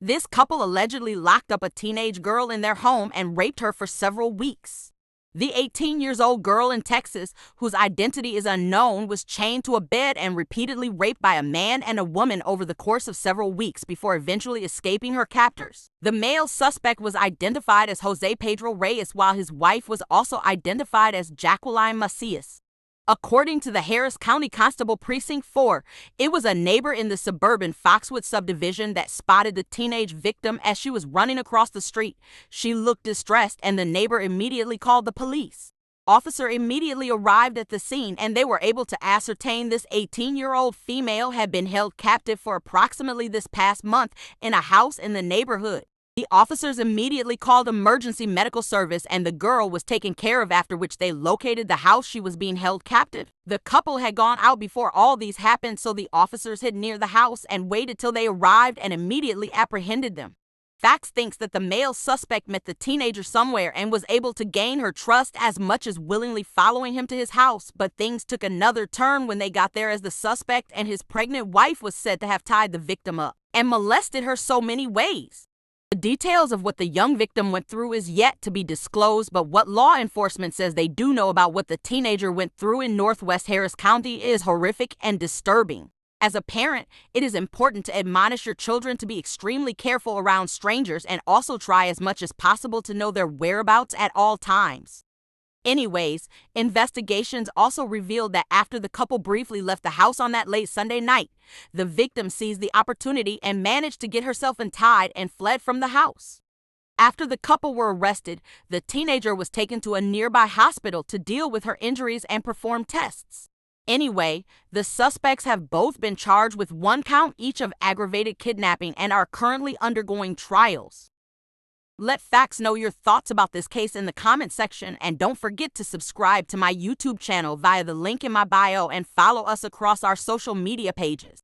This couple allegedly locked up a teenage girl in their home and raped her for several weeks. The 18-year-old girl in Texas, whose identity is unknown, was chained to a bed and repeatedly raped by a man and a woman over the course of several weeks before eventually escaping her captors. The male suspect was identified as Jose Pedro Reyes, while his wife was also identified as Jacqueline Macias. According to the Harris County Constable Precinct 4, it was a neighbor in the suburban Foxwood subdivision that spotted the teenage victim as she was running across the street. She looked distressed, and the neighbor immediately called the police. Officers immediately arrived at the scene, and they were able to ascertain this 18-year-old female had been held captive for approximately this past month in a house in the neighborhood. The officers immediately called emergency medical service, and the girl was taken care of, after which they located the house she was being held captive. The couple had gone out before all these happened, so the officers hid near the house and waited till they arrived and immediately apprehended them. Phacts thinks that the male suspect met the teenager somewhere and was able to gain her trust as much as willingly following him to his house, but things took another turn when they got there, as the suspect and his pregnant wife was said to have tied the victim up and molested her so many ways. The details of what the young victim went through is yet to be disclosed, but what law enforcement says they do know about what the teenager went through in Northwest Harris County is horrific and disturbing. As a parent, it is important to admonish your children to be extremely careful around strangers and also try as much as possible to know their whereabouts at all times. Anyways, investigations also revealed that after the couple briefly left the house on that late Sunday night, the victim seized the opportunity and managed to get herself untied and fled from the house. After the couple were arrested, the teenager was taken to a nearby hospital to deal with her injuries and perform tests. Anyway, the suspects have both been charged with 1 count each of aggravated kidnapping and are currently undergoing trials. Let Phacts know your thoughts about this case in the comment section, and don't forget to subscribe to my YouTube channel via the link in my bio and follow us across our social media pages.